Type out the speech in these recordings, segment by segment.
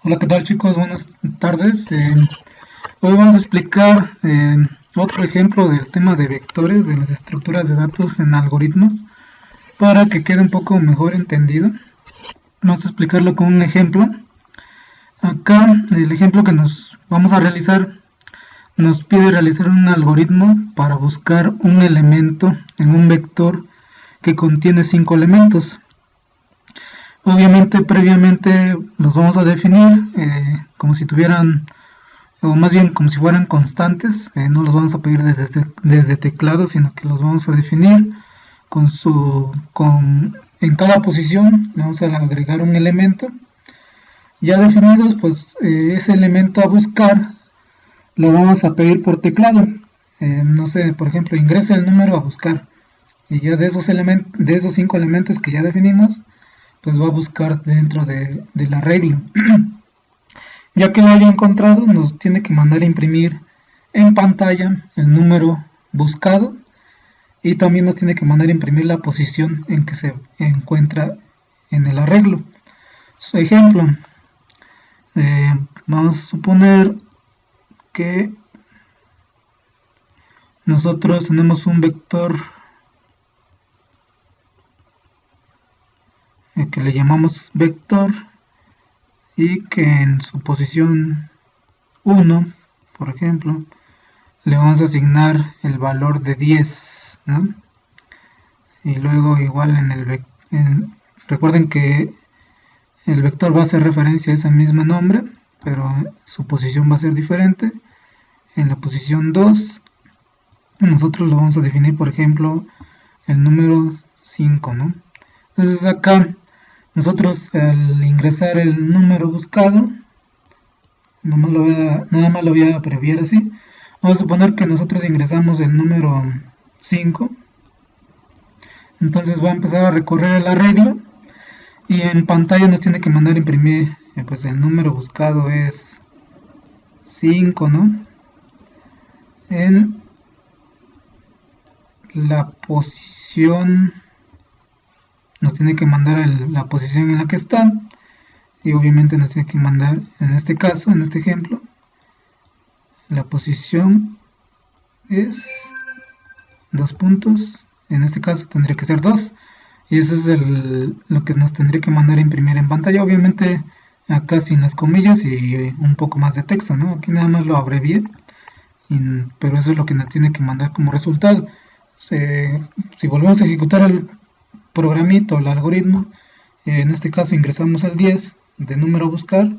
Hola, ¿qué tal chicos? Buenas tardes. Hoy vamos a explicar otro ejemplo del tema de vectores, de las estructuras de datos en algoritmos, para que quede un poco mejor entendido. Vamos a explicarlo con un ejemplo. Acá el ejemplo que nos vamos a realizar nos pide realizar un algoritmo para buscar un elemento en un vector que contiene 5 elementos. Obviamente previamente los vamos a definir como si tuvieran, o más bien como si fueran constantes. No los vamos a pedir desde teclado, sino que los vamos a definir en cada posición. Le vamos a agregar un elemento. Ya definidos, pues ese elemento a buscar lo vamos a pedir por teclado. No sé, por ejemplo, ingresa el número a buscar, y ya de esos 5 elementos que ya definimos, pues va a buscar dentro del arreglo. Ya que lo haya encontrado, nos tiene que mandar a imprimir en pantalla el número buscado, y también nos tiene que mandar a imprimir la posición en que se encuentra en el arreglo. Su ejemplo, vamos a suponer que nosotros tenemos un vector que le llamamos vector, y que en su posición 1, por ejemplo, le vamos a asignar el valor de 10, ¿no? Y luego igual recuerden que el vector va a hacer referencia a ese mismo nombre, pero su posición va a ser diferente. En la posición 2 nosotros lo vamos a definir, por ejemplo, el número 5, ¿no? Entonces acá nosotros, al ingresar el número buscado, nada más lo voy a abreviar así. Vamos a suponer que nosotros ingresamos el número 5. Entonces va a empezar a recorrer el arreglo, y en pantalla nos tiene que mandar a imprimir, pues el número buscado es 5, ¿no? En la posición, nos tiene que mandar la posición en la que está, y obviamente nos tiene que mandar, en este caso, en este ejemplo, la posición es 2 puntos, en este caso tendría que ser 2, y eso es lo que nos tendría que mandar a imprimir en pantalla. Obviamente acá sin las comillas y un poco más de texto, ¿no? Aquí nada más lo abrevié, pero eso es lo que nos tiene que mandar como resultado. Si volvemos a ejecutar el programito, el algoritmo, en este caso ingresamos el 10 de número a buscar,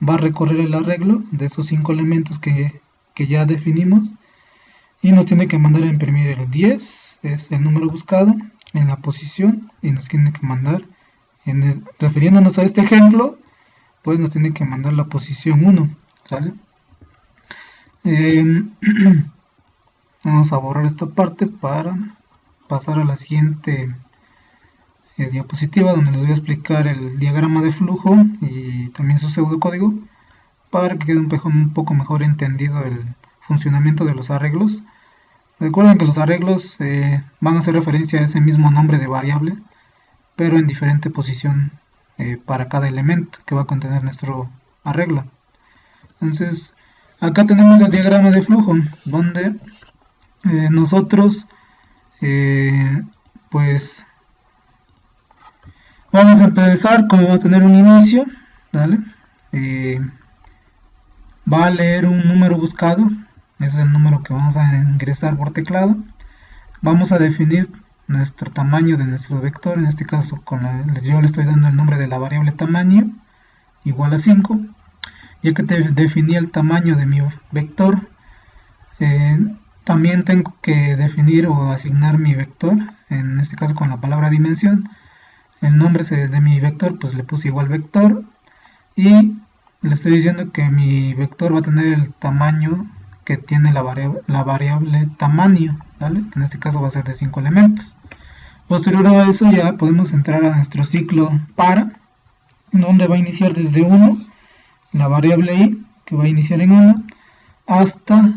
va a recorrer el arreglo de esos 5 elementos que ya definimos, y nos tiene que mandar a imprimir el 10, es el número buscado, en la posición, y nos tiene que mandar, refiriéndonos a este ejemplo, pues nos tiene que mandar la posición 1, ¿sale? Vamos a borrar esta parte para pasar a la siguiente diapositiva, donde les voy a explicar el diagrama de flujo y también su pseudocódigo, para que quede un poco mejor entendido el funcionamiento de los arreglos. Recuerden que los arreglos van a hacer referencia a ese mismo nombre de variable, pero en diferente posición para cada elemento que va a contener nuestro arreglo. Entonces acá tenemos el diagrama de flujo, donde nosotros pues vamos a empezar, como va a tener un inicio, ¿vale? Va a leer un número buscado, ese es el número que vamos a ingresar por teclado. Vamos a definir nuestro tamaño de nuestro vector, en este caso yo le estoy dando el nombre de la variable tamaño, igual a 5. Ya que definí el tamaño de mi vector, también tengo que definir o asignar mi vector, en este caso con la palabra dimensión. El nombre de mi vector, pues le puse igual vector, y le estoy diciendo que mi vector va a tener el tamaño que tiene la variable tamaño, ¿vale? En este caso va a ser de 5 elementos. Posterior a eso ya podemos entrar a nuestro ciclo para, donde va a iniciar desde 1, la variable i, que va a iniciar en 1, hasta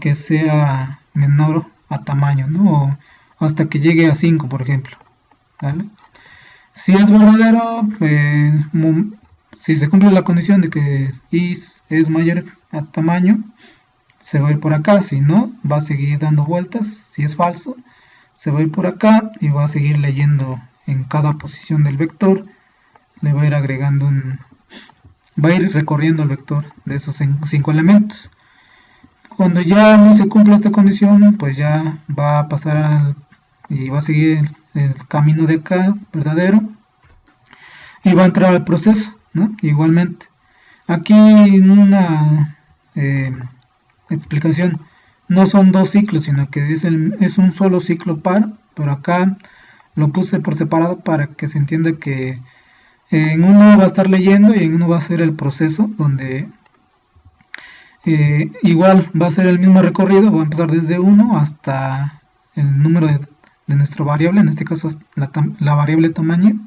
que sea menor a tamaño, ¿no? O hasta que llegue a 5, por ejemplo, ¿vale? Si es verdadero, si se cumple la condición de que i es mayor a tamaño, se va a ir por acá. Si no, va a seguir dando vueltas. Si es falso, se va a ir por acá y va a seguir leyendo en cada posición del vector. Le va a ir agregando va a ir recorriendo el vector de esos 5 elementos. Cuando ya no se cumpla esta condición, pues ya va a pasar y va a seguir el camino de acá verdadero y va a entrar al proceso, ¿no? Igualmente, aquí en una explicación, no son dos ciclos, sino que es un solo ciclo par, pero acá lo puse por separado para que se entienda que en uno va a estar leyendo y en uno va a ser el proceso, donde igual va a ser el mismo recorrido, va a empezar desde 1 hasta el número de nuestra variable, en este caso la variable tamaño,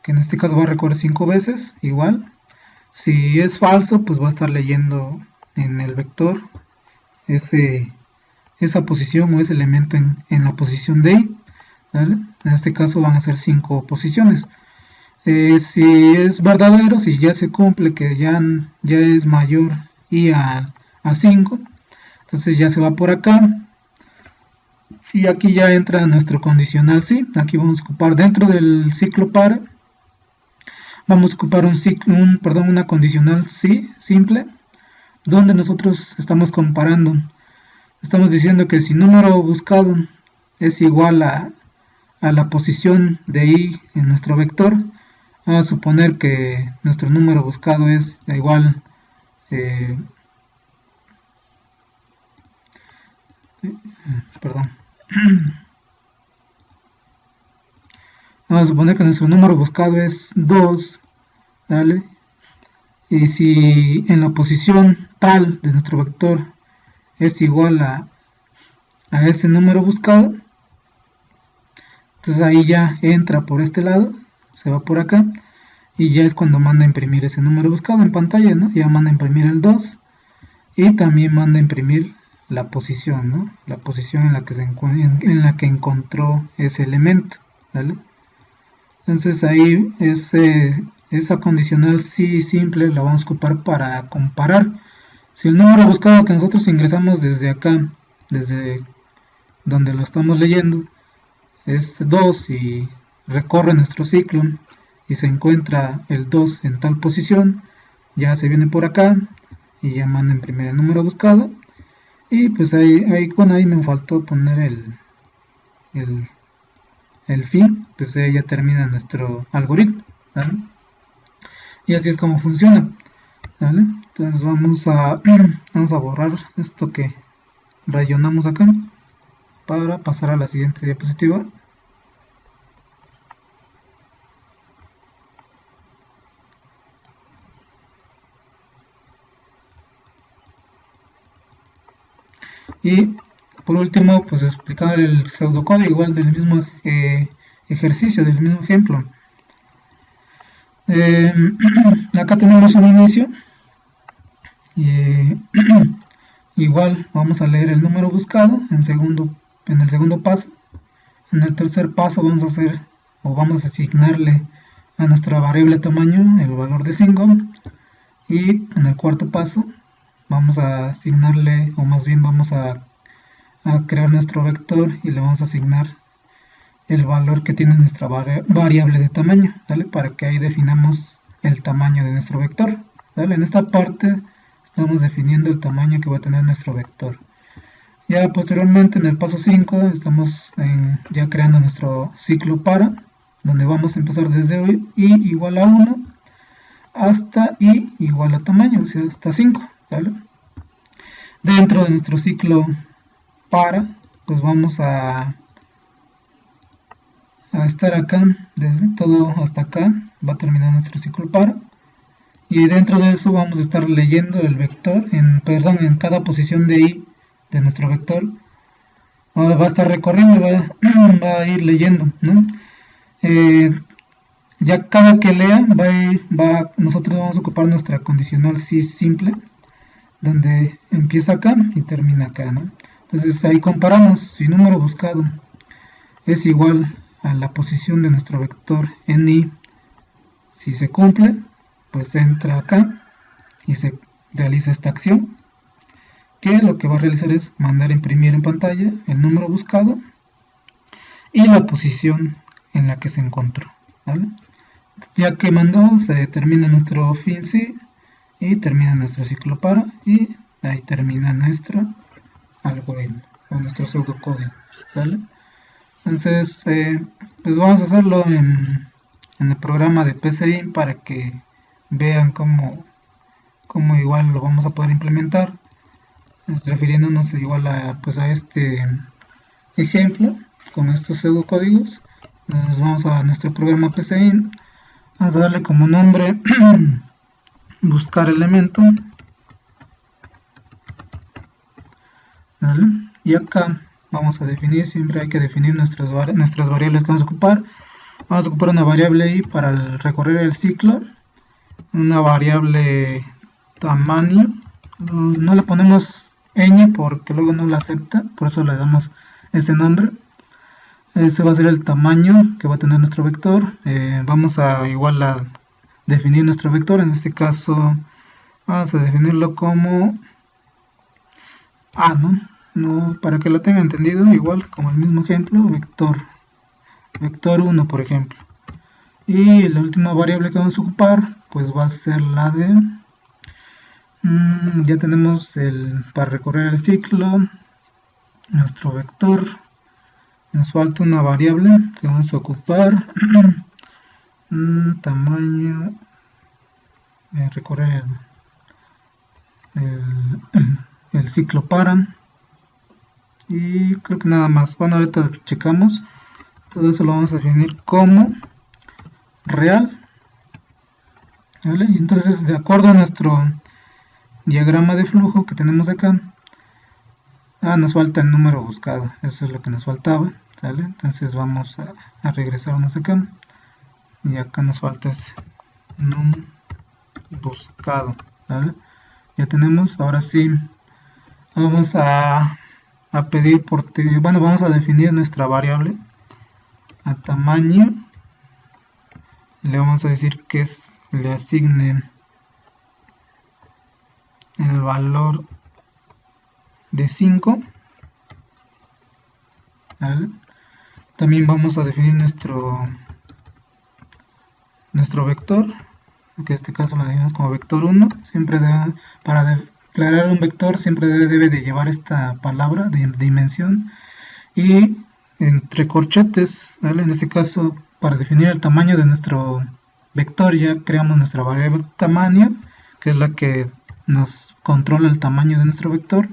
que en este caso va a recorrer 5 veces, igual. Si es falso, pues va a estar leyendo en el vector esa posición o ese elemento en la posición de i, ¿vale? En este caso van a ser 5 posiciones. Si es verdadero, si ya se cumple que ya es mayor i a 5, entonces ya se va por acá. Y aquí ya entra nuestro condicional sí. Aquí vamos a ocupar dentro del ciclo par, vamos a ocupar una condicional sí simple, donde nosotros estamos comparando. Estamos diciendo que si número buscado es igual a la posición de i en nuestro vector, vamos a suponer que nuestro número buscado es igual vamos a suponer que nuestro número buscado es 2, ¿vale? Y si en la posición tal de nuestro vector es igual a ese número buscado, entonces ahí ya entra por este lado, se va por acá, y ya es cuando manda a imprimir ese número buscado en pantalla, ¿no? Ya manda a imprimir el 2, y también manda a imprimir la posición, ¿no? La posición en la que encontró ese elemento, ¿vale? Entonces ahí esa condicional sí simple la vamos a ocupar para comparar. Si el número buscado que nosotros ingresamos desde acá, desde donde lo estamos leyendo, es 2 y recorre nuestro ciclo y se encuentra el 2 en tal posición, ya se viene por acá y ya manda a imprimir el número buscado. Y pues ahí me faltó poner el fin, pues ya termina nuestro algoritmo, ¿vale? Y así es como funciona, ¿vale? Entonces vamos a borrar esto que rellenamos acá para pasar a la siguiente diapositiva. Y por último, pues explicar el pseudocódigo igual del mismo ejercicio, del mismo ejemplo. Acá tenemos un inicio. Igual vamos a leer el número buscado en el segundo paso. En el tercer paso vamos a asignarle a nuestra variable tamaño el valor de 5. Y en el cuarto paso vamos a asignarle, o más bien vamos a crear nuestro vector y le vamos a asignar el valor que tiene nuestra variable de tamaño, ¿vale? Para que ahí definamos el tamaño de nuestro vector, ¿vale? En esta parte estamos definiendo el tamaño que va a tener nuestro vector. Ya posteriormente en el paso 5 estamos ya creando nuestro ciclo para, donde vamos a empezar desde i igual a 1 hasta i igual a tamaño, o sea, hasta 5, ¿vale? Dentro de nuestro ciclo para, pues vamos a estar acá, desde todo hasta acá, va a terminar nuestro ciclo para, y dentro de eso vamos a estar leyendo el vector, en cada posición de i de nuestro vector, va a estar recorriendo, va a ir leyendo, ¿no? Ya cada que lea, nosotros vamos a ocupar nuestra condicional sí simple, donde empieza acá y termina acá, ¿no? Entonces ahí comparamos, si número buscado es igual a la posición de nuestro vector en i, si se cumple, pues entra acá y se realiza esta acción, que lo que va a realizar es mandar a imprimir en pantalla el número buscado y la posición en la que se encontró, ¿vale? Ya que mandó, se termina nuestro fin sí y termina nuestro ciclo para, y ahí termina nuestro algoritmo o nuestro pseudocódigo, ¿vale? Entonces pues vamos a hacerlo en el programa de PCI para que vean cómo igual lo vamos a poder implementar, refiriéndonos igual a, pues a este ejemplo con estos pseudocódigos. Nos vamos a nuestro programa PCI, vamos a darle como nombre buscar elemento, ¿vale? Y acá vamos a definir, siempre hay que definir nuestras variables que vamos a ocupar. Vamos a ocupar una variable i para recorrer el ciclo, una variable tamaño, no le ponemos ñ porque luego no la acepta, por eso le damos ese nombre. Ese va a ser el tamaño que va a tener nuestro vector. Vamos a igual a definir nuestro vector, en este caso vamos a definirlo como A, ¿no? Para que lo tenga entendido, igual como el mismo ejemplo, vector 1 por ejemplo. Y la última variable que vamos a ocupar pues va a ser la de ya tenemos para recorrer el ciclo nuestro vector. Nos falta una variable que vamos a ocupar, tamaño, recorrer el ciclo para, y creo que nada más. Bueno, ahorita checamos. Todo eso lo vamos a definir como real, ¿vale? Y entonces, de acuerdo a nuestro diagrama de flujo que tenemos acá, nos falta el número buscado, eso es lo que nos faltaba, ¿vale? Entonces vamos a regresarnos acá, y acá nos falta ese num buscado, ¿vale? Ya tenemos. Ahora sí vamos a pedir vamos a definir nuestra variable a tamaño. Le vamos a decir que le asigne el valor de 5, ¿vale? También vamos a definir nuestro vector, que en este caso lo definimos como vector 1. Siempre para declarar un vector siempre debe de llevar esta palabra de dimensión y entre corchetes, ¿vale? En este caso, para definir el tamaño de nuestro vector, ya creamos nuestra variable tamaño, que es la que nos controla el tamaño de nuestro vector.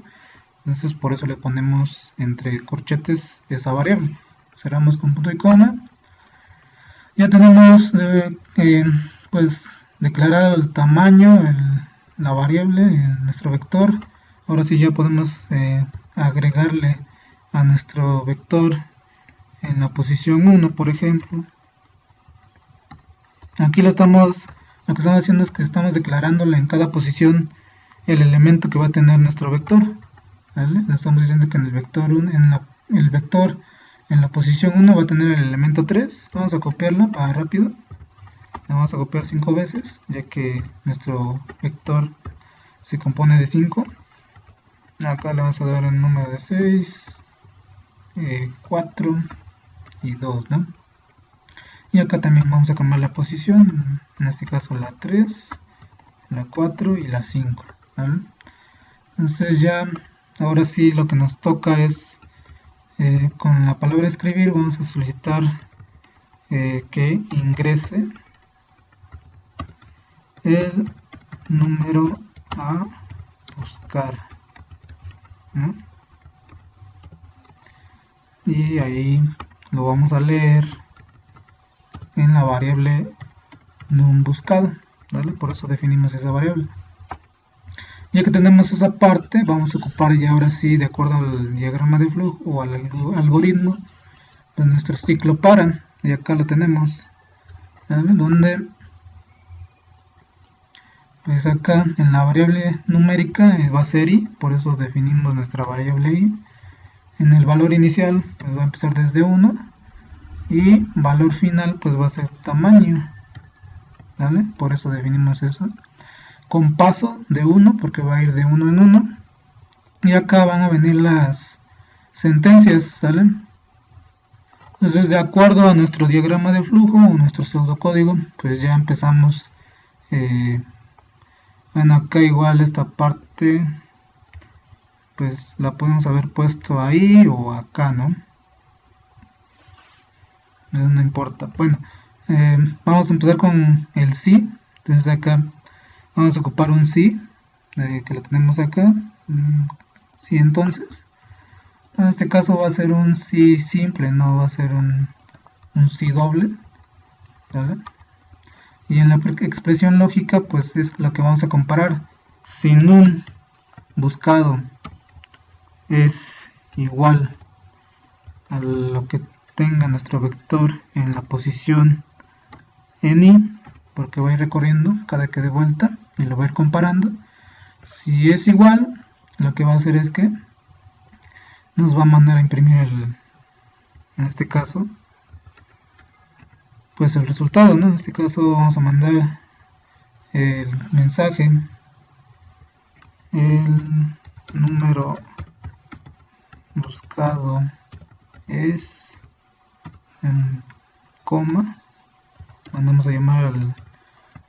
Entonces por eso le ponemos entre corchetes esa variable. Cerramos con punto y coma. Ya tenemos pues declarado el tamaño, la variable, nuestro vector. Ahora sí ya podemos agregarle a nuestro vector en la posición 1, por ejemplo. Aquí lo que estamos haciendo es que estamos declarándole en cada posición el elemento que va a tener nuestro vector, ¿vale? Le estamos diciendo que en el vector 1, en la posición 1 va a tener el elemento 3. Vamos a copiarlo para rápido. La vamos a copiar 5 veces, ya que nuestro vector se compone de 5. Acá le vamos a dar el número de 6, 4 y 2, ¿no? Y acá también vamos a cambiar la posición, en este caso la 3, la 4 y la 5, ¿vale? Entonces ya, ahora sí lo que nos toca es, con la palabra escribir, vamos a solicitar que ingrese el número a buscar, ¿no? Y ahí lo vamos a leer en la variable num buscado, ¿vale? Por eso definimos esa variable. Ya que tenemos esa parte, vamos a ocupar ya ahora sí, de acuerdo al diagrama de flujo o al algoritmo, pues nuestro ciclo para, y acá lo tenemos, ¿vale? Donde pues acá en la variable numérica va a ser i, por eso definimos nuestra variable i. En el valor inicial pues va a empezar desde 1 y valor final pues va a ser tamaño, ¿vale? Por eso definimos eso. Con paso de 1, porque va a ir de 1 en 1. Y acá van a venir las sentencias, ¿sale? Entonces, de acuerdo a nuestro diagrama de flujo o nuestro pseudocódigo, pues ya empezamos. Bueno, acá igual esta parte, pues la podemos haber puesto ahí o acá, ¿no? No importa. Bueno, vamos a empezar con el sí. Entonces acá vamos a ocupar un sí, que lo tenemos acá. Sí, entonces en este caso va a ser un sí simple, no va a ser un sí doble, ¿vale? Y en la expresión lógica, pues es lo que vamos a comparar. Si num buscado es igual a lo que tenga nuestro vector en la posición en i, porque va a ir recorriendo cada que dé vuelta y lo va a ir comparando. Si es igual, lo que va a hacer es que nos va a mandar a imprimir en este caso, pues el resultado, ¿no? En este caso vamos a mandar el mensaje, el número buscado es en coma, mandamos a llamar a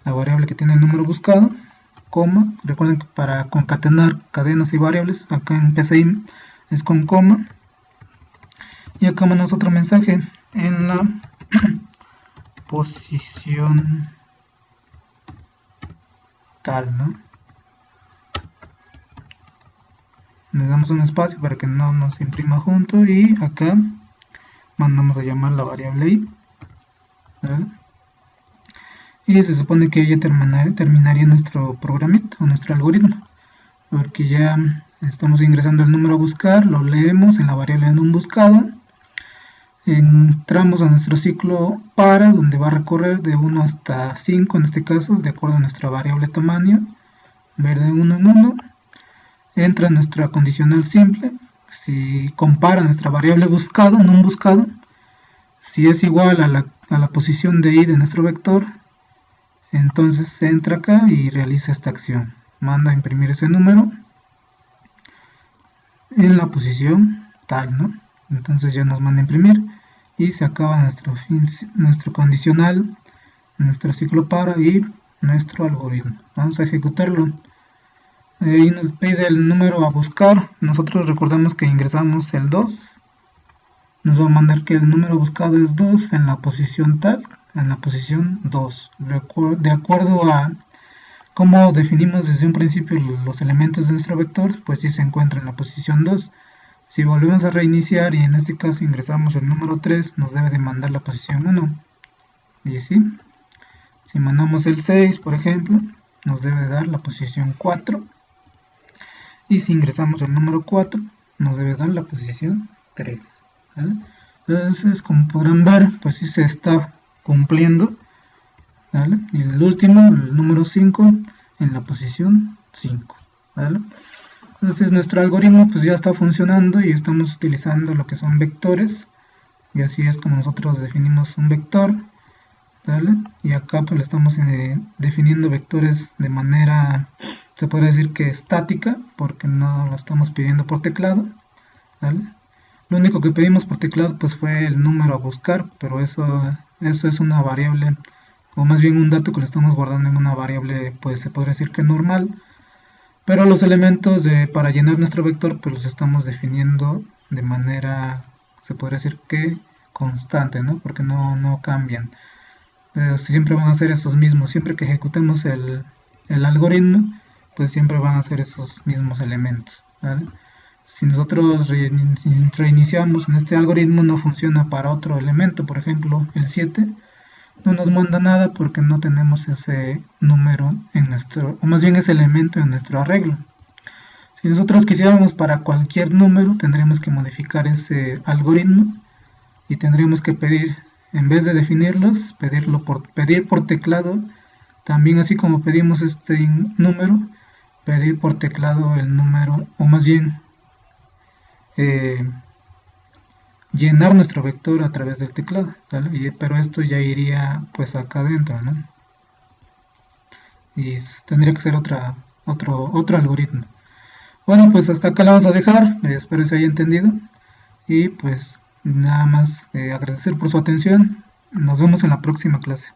la variable que tiene el número buscado, coma. Recuerden que para concatenar cadenas y variables, acá en PCI es con coma, y acá mandamos otro mensaje en la posición tal, ¿no? Le damos un espacio para que no nos imprima junto, y acá mandamos a llamar la variable i, ¿vale? Y se supone que ya terminaría nuestro programito o nuestro algoritmo, porque ya estamos ingresando el número a buscar, lo leemos en la variable en un buscado, entramos a nuestro ciclo para, donde va a recorrer de 1 hasta 5 en este caso, de acuerdo a nuestra variable tamaño, ver de 1 en 1, entra nuestra condicional simple, si compara nuestra variable buscado en un buscado, si es igual a la posición de i de nuestro vector, entonces se entra acá y realiza esta acción, manda a imprimir ese número en la posición tal, ¿no? Entonces ya nos manda a imprimir y se acaba nuestro condicional, nuestro ciclo para y nuestro algoritmo. Vamos a ejecutarlo. Y nos pide el número a buscar. Nosotros recordamos que ingresamos el 2. Nos va a mandar que el número buscado es 2 en la posición tal, en la posición 2. De acuerdo a cómo definimos desde un principio los elementos de nuestro vector, pues sí se encuentra en la posición 2. Si volvemos a reiniciar y en este caso ingresamos el número 3, nos debe de mandar la posición 1. Y sí, si mandamos el 6, por ejemplo, nos debe dar la posición 4. Y si ingresamos el número 4, nos debe dar la posición 3. ¿Vale? Entonces, como podrán ver, pues sí se está cumpliendo, ¿vale? Y el último, el número 5, en la posición 5, ¿vale? Entonces nuestro algoritmo pues ya está funcionando y estamos utilizando lo que son vectores, y así es como nosotros definimos un vector, ¿vale? Y acá pues le estamos definiendo vectores de manera, se puede decir que estática, porque no lo estamos pidiendo por teclado, ¿vale? Lo único que pedimos por teclado pues fue el número a buscar, pero eso es una variable, o más bien un dato que lo estamos guardando en una variable, pues se podría decir que normal, pero los elementos para llenar nuestro vector pues los estamos definiendo de manera, se podría decir que constante, ¿no? Porque no cambian, siempre van a ser esos mismos, siempre que ejecutemos el algoritmo, pues siempre van a ser esos mismos elementos, ¿vale? Si nosotros reiniciamos en este algoritmo, no funciona para otro elemento, por ejemplo el 7, no nos manda nada porque no tenemos ese número en nuestro, o más bien ese elemento en nuestro arreglo. Si nosotros quisiéramos para cualquier número, tendríamos que modificar ese algoritmo y tendríamos que pedir, en vez de definirlos, pedir por teclado, también así como pedimos este número, pedir por teclado el número, o más bien llenar nuestro vector a través del teclado, ¿vale? Pero esto ya iría pues acá adentro, ¿no? y tendría que ser otro algoritmo. Bueno, pues hasta acá la vamos a dejar, espero se haya entendido, y pues nada más agradecer por su atención. Nos vemos en la próxima clase.